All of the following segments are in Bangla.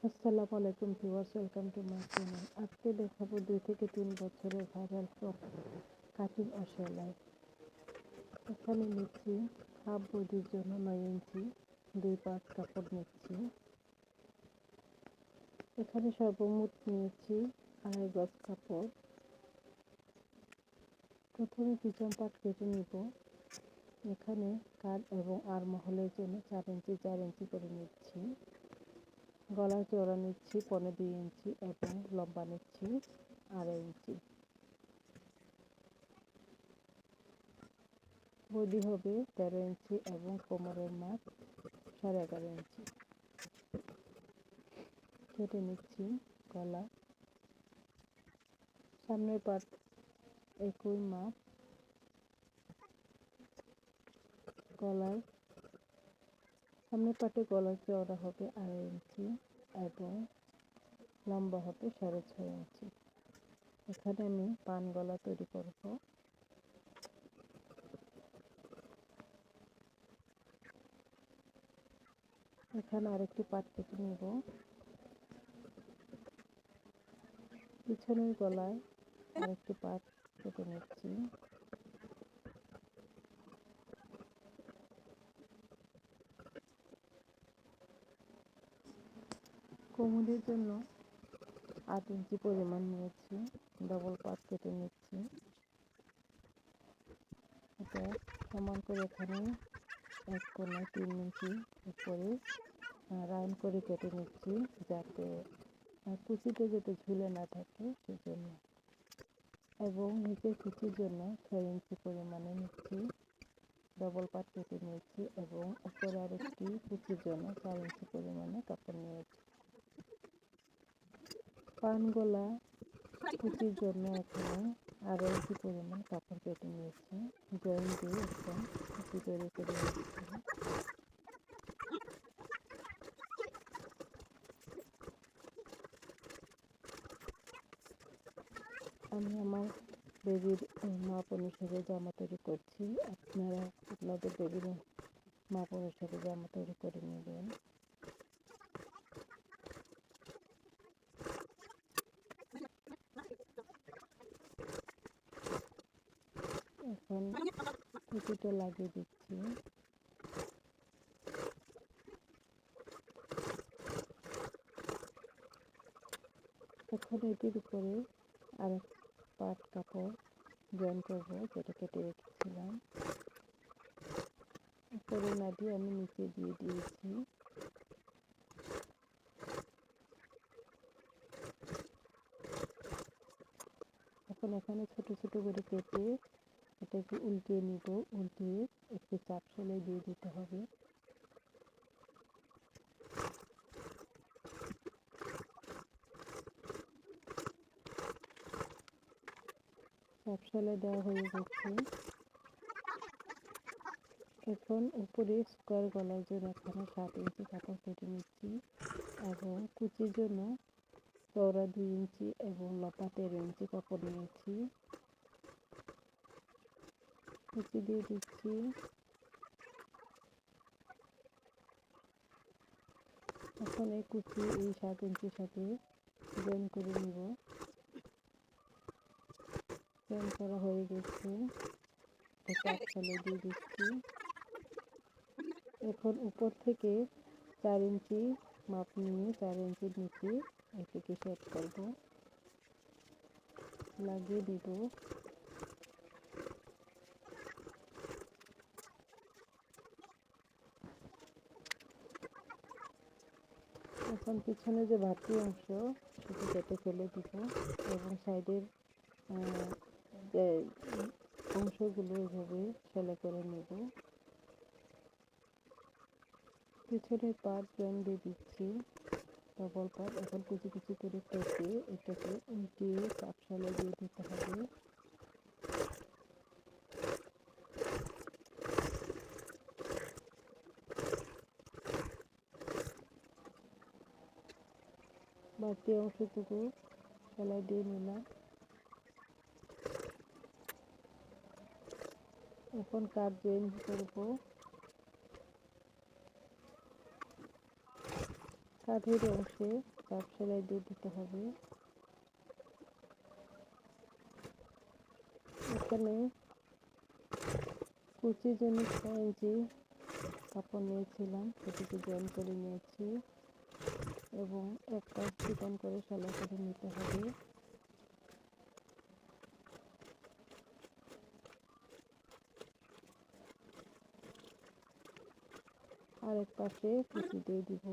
আসসালামু আলাইকুম viewers, welcome to my channel. আজকে দেখাবো 2 থেকে 3 বছরের ভাইরাল ফ্রক কাটিং ও সেলাই। এখানে নিচ্ছি হাফ বডির জন্য 9 ইঞ্চি 2 পাট কাপড় নিচ্ছি। এখানে সর্বমোট নিয়েছি 2.5 গজ কাপড়। প্রথমে পিছন পাট কেটে নিব। এখানে কাঁধ এবং আরমহলের জন্য 4 ইঞ্চি 4 ইঞ্চি করে নিচ্ছি। গলার চওড়া নিচ্ছি 2.25 ইঞ্চি এবং লম্বা নিচ্ছি 2.5 ইঞ্চি। বডি হবে 13 ইঞ্চি এবং কোমরের মাপ 11.5 ইঞ্চি। কেটে নিচ্ছি গলা। সামনের পাট একই মাপ। সামনের পাটে গলার চওড়া হবে 2.5 ইঞ্চি এবং লম্বা হবে 6.5 ইঞ্চি। এখানে আমি পান গলা তৈরি করব। এখানে আরেকটি পাট কেটে নিব। পিছনের গলায় আরেকটি পাট কেটে নিচ্ছি। কোমরের জন্য 8 ইঞ্চি পরিমাণ নিয়েছি। ডবল পাট কেটে নিচ্ছি। এটা সমান করে এখানে এক কোণায় 3 ইঞ্চি উপরে রাউন্ড করে কেটে নিচ্ছি, যাতে কুচিতে যাতে ঝুলে না থাকে সেজন্য। এবং নিচের কুচির জন্য 6 ইঞ্চি পরিমাণে নিচ্ছি। ডবল পাট কেটে নিয়েছি এবং উপরে আরেকটি কুচির জন্য 4 ইঞ্চি পরিমাণে কাপড় নিয়েছি। পান গলা কুচির জন্য এখানে 2.5 ইঞ্চি পরিমাণ কাপড় কেটে নিয়েছি। জয়েন দিয়ে একদম কুচি তৈরি করে নিচ্ছি। আমি আমার বেবির মাপ অনুসারে জামা তৈরি করছি। আপনারা আপনাদের বেবির মাপ অনুসারে জামা তৈরি করে নেবেন। এখন কুচিটা লাগিয়ে দিচ্ছি। এখন এটির উপরে আরেক পাট কাপড় জয়েন করব, যেটা কেটে রেখেছিলাম। উপরে না দিয়ে আমি নিচে দিয়ে দিয়েছি। এখন এখানে ছোট ছোট করে কেটে এটাকে উল্টিয়ে নিব। উল্টিয়ে একটু চাপ সেলাই দিয়ে দিতে হবে। চাপ সেলাই দেওয়া হয়ে গেছে। এখন উপরে স্কোয়ার গলার জন্য এখানে 7 ইঞ্চি কাপড় কেটে নিচ্ছি এবং কুচির জন্য চওড়া 2 ইঞ্চি এবং লম্বা 13 ইঞ্চি কাপড় নিয়েছি। কুচি দিয়ে দিচ্ছি। এখন এই কুচি এই 7 ইঞ্চির সাথে জয়েন করে নিব। জয়েন করা হয়ে গেছে। চাপ সেলাই দিয়ে দিচ্ছি। এখন উপর থেকে 4 ইঞ্চি মাপ নিয়ে 4 ইঞ্চির নিচে এটিকে সেট করব, লাগিয়ে দিব। এখন পিছনে যে বাড়তি অংশ সেটি কেটে ফেলে দিব এবং সাইডের যে অংশগুলো এভাবে সেলাই করে নেব। পিছনের পাট জয়েন দিয়ে দিচ্ছি, ডবল পাট। এখন কুচি কুচি করে কেটে এটাকে উল্টিয়ে চাপ সেলাই দিয়ে দিতে হবে। বাড়তি অংশটুকু সেলাই দিয়ে নিলাম। এখন কাট জয়েন করব। কাঁধের অংশে চাপ সেলাই দিয়ে দিতে হবে। এখানে কুচির জন্য 6 ইঞ্চি কাপড় নিয়েছিলাম, সেটিকে জয়েন করে নিয়েছি এবং একটা চিকন করে সেলাই করে নিতে হবে। আরেক পাশে কুচি দিয়ে দিব।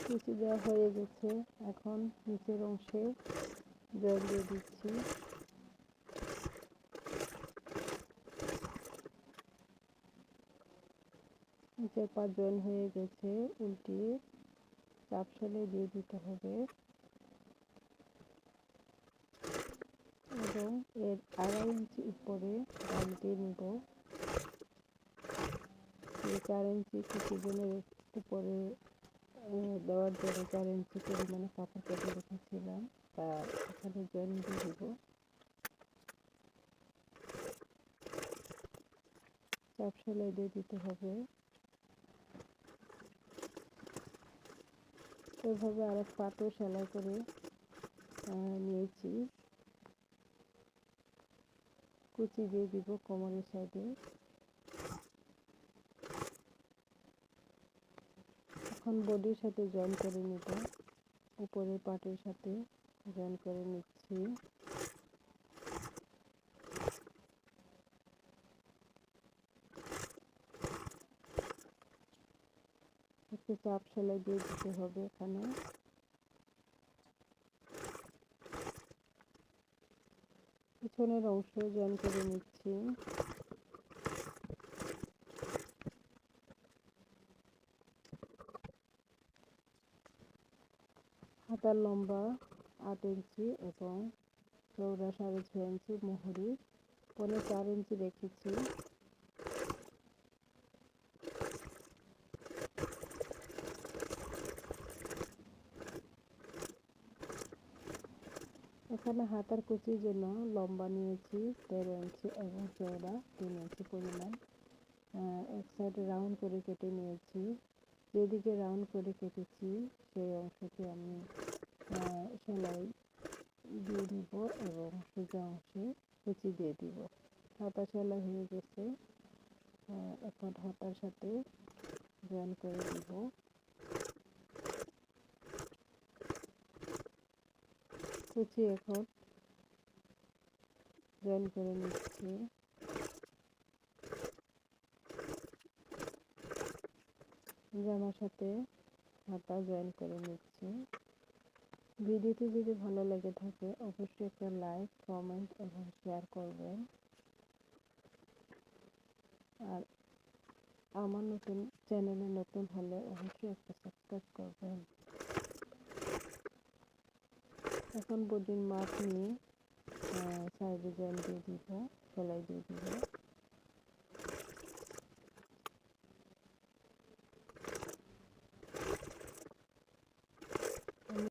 কুচি দেওয়া হয়ে গেছে, এখন নিচের অংশে জয়েন দিয়ে দিচ্ছি। নিচের পা জয়েন হয়ে গেছে, উল্টিয়ে চাপ সেলাই দিয়ে দিতে হবে এবং এর 2.5 ইঞ্চি উপরে দাগ দিয়ে নিব। এই 4 ইঞ্চি কুচির জন্য উপরে দেওয়ার জন্য 4 ইঞ্চি পরিমাণে কাপড় কেটে রেখেছিলাম, তা এখানে জয়েন দিয়ে দিব। চাপ সেলাই দিয়ে দিতে হবে। এভাবে আরেক পাটও সেলাই করে নিয়েছি। কুচি দিয়ে দিব কোমরের সাইডে। এখন বডির সাথে জয়েন করে নিব, উপরের পাটের সাথে জয়েন করে নিচ্ছি। একটু চাপ সেলাই দিয়ে দিতে হবে এখানে। পিছনের অংশ জয়েন করে নিচ্ছি। হাতার লম্বা 8 ইঞ্চি এবং চওড়া 6.5 ইঞ্চি, মুহুরি 4.5 ইঞ্চি রেখেছি। এখানে হাতার কুচির জন্য লম্বা নিয়েছি 13 ইঞ্চি এবং চওড়া 3 ইঞ্চি পরিমাণ। এক সাইডে রাউন্ড করে কেটে নিয়েছি। যেদিকে রাউন্ড করে কেটেছি সেই অংশকে আমি সেলাই দিয়ে দিব এবং সোজা অংশে কুচি দিয়ে দিব। হাতা সেলাই হয়ে গেছে, এখন হাতার সাথে জয়েন করে দিব। কুচি এখন জয়েন করে নিচ্ছি। জামার সাথে হাতা জয়েন করে নিচ্ছি। ভিডিওটি যদি ভালো লেগে থাকে অবশ্যই একটা লাইক, কমেন্ট এবং শেয়ার করবেন। আর আমার নতুন চ্যানেলে নতুন হলে অবশ্যই একটা সাবস্ক্রাইব করবেন। এখন বডির মাপ নিয়ে সাইডে জয়েন দিয়ে দিব, সেলাই দিয়ে দিব।